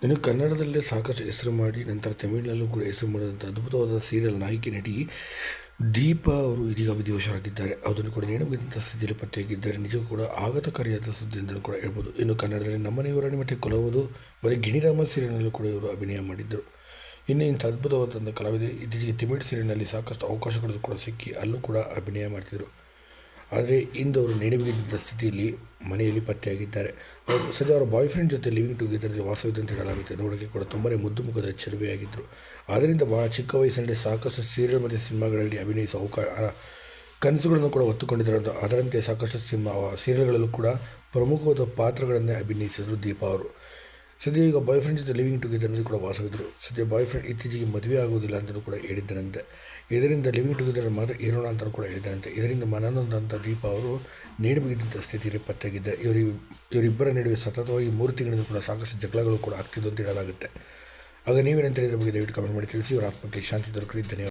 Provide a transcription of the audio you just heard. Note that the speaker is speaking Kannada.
ಇನ್ನು ಕನ್ನಡದಲ್ಲೇ ಸಾಕಷ್ಟು ಹೆಸರು ಮಾಡಿ ನಂತರ ತಮಿಳಿನಲ್ಲೂ ಕೂಡ ಹೆಸರು ಮಾಡಿದಂಥ ಅದ್ಭುತವಾದ ಸೀರಿಯಲ್ ನಾಯಕಿ ನಟಿ ದೀಪಾ ಅವರು ಇದೀಗ ವಿಧಿವಶರಾಗಿದ್ದಾರೆ. ಅದನ್ನು ಕೂಡ ನೇಣುಬಿದ್ದಂಥ ಸ್ಥಿತಿಯಲ್ಲಿ ಪತ್ತೆಯಾಗಿದ್ದಾರೆ. ನಿಜಕ್ಕೂ ಕೂಡ ಆಘಾತಕಾರಿಯಾದ ಸುದ್ದಿ ಅಂತಲೂ ಕೂಡ ಹೇಳ್ಬೋದು. ಇನ್ನು ಕನ್ನಡದಲ್ಲಿ ನಮ್ಮನೆ ಯುವರಾಣಿ ಮತ್ತು ಕೊಲವುದು ಬರೀ ಗಿಣಿರಾಮ ಸೀರಿಯಲ್ನಲ್ಲೂ ಕೂಡ ಇವರು ಅಭಿನಯ ಮಾಡಿದ್ದರು. ಇನ್ನು ಇಂಥ ಅದ್ಭುತವಾದಂಥ ಕಲಾವಿದೆ ಇತ್ತೀಚೆಗೆ ತಮಿಳು ಸೀರಿಯಲ್ನಲ್ಲಿ ಸಾಕಷ್ಟು ಅವಕಾಶಗಳು ಕೂಡ ಸಿಕ್ಕಿ ಅಲ್ಲೂ ಕೂಡ ಅಭಿನಯ ಮಾಡ್ತಿದ್ದರು. ಆದರೆ ಇಂದು ಅವರು ನೇಣುಬಿದ್ದಂಥ ಸ್ಥಿತಿಯಲ್ಲಿ ಮನೆಯಲ್ಲಿ ಪತ್ತೆಯಾಗಿದ್ದಾರೆ. ಅವರು ಸದ್ಯ ಅವರ ಬಾಯ್ ಫ್ರೆಂಡ್ ಜೊತೆ ಲಿವಿಂಗ್ ಟುಗೆದರಲ್ಲಿ ವಾಸವಿದೆ ಅಂತ ಹೇಳಲಾಗುತ್ತೆ. ನೋಡೋಕ್ಕೆ ಕೂಡ ತುಂಬಾ ಮುದ್ದು ಮುಖದ ಚೆಲುವೆಯಾಗಿದ್ದರು. ಆದ್ದರಿಂದ ಭಾಳ ಚಿಕ್ಕ ವಯಸ್ಸಿನಲ್ಲಿ ಸಾಕಷ್ಟು ಸೀರಿಯಲ್ ಮತ್ತು ಸಿನಿಮಾಗಳಲ್ಲಿ ಅಭಿನಯಿಸುವ ಕನಸುಗಳನ್ನು ಕೂಡ ಹೊತ್ತುಕೊಂಡಿದ್ದಾರೆ. ಅದರಂತೆ ಸಾಕಷ್ಟು ಸೀರಿಯಲ್ಗಳಲ್ಲೂ ಕೂಡ ಪ್ರಮುಖವಾದ ಪಾತ್ರಗಳನ್ನೇ ಅಭಿನಯಿಸಿದರು ದೀಪಾ ಅವರು. ಸದ್ಯ ಈಗ ಬಾಯ್ ಫ್ರೆಂಡ್ ಜೊತೆ ಲಿವಿಂಗ್ ಟುಗೆದರ್ನಲ್ಲಿ ಕೂಡ ವಾಸವಿದ್ದರು. ಸದ್ಯ ಬಾಯ್ ಫ್ರೆಂಡ್ ಇತ್ತೀಚೆಗೆ ಮದುವೆ ಆಗುವುದಿಲ್ಲ ಅಂತಲೂ ಕೂಡ ಹೇಳಿದ್ದರಂತೆ. ಇದರಿಂದ ಲಿವಿಂಗ್ ಟುಗೆದರ್ ಮಾತ್ರ ಇರೋಣ ಅಂತಲೂ ಕೂಡ ಹೇಳಿದ್ದಾರಂತೆ. ಇದರಿಂದ ಮನನೊಂದಂಥ ದೀಪಾ ಅವರು ನೇಣುಬಿದ್ದಂಥ ಸ್ಥಿತಿಯಲ್ಲಿ ಪತ್ತೆಯಾಗಿದ್ದಾರೆ. ಇವರಿಬ್ಬರ ನಡುವೆ ಸತತವಾಗಿ 3 ತಿಂಗಳಿಂದ ಕೂಡ ಸಾಕಷ್ಟು ಜಗಳಗಳು ಕೂಡ ಆಗ್ತಿದ್ದು ಅಂತ ಹೇಳಲಾಗುತ್ತೆ. ಆಗ ನೀವೇನಂತ ಹೇಳಿದ್ರ ಬಗ್ಗೆ ದಯವಿಟ್ಟು ಕಮೆಂಟ್ ಮಾಡಿ ತಿಳಿಸಿ. ಇವರ ಆತ್ಮಕ್ಕೆ ಶಾಂತಿ ದೊರಕಲಿ. ಧನ್ಯವಾದ.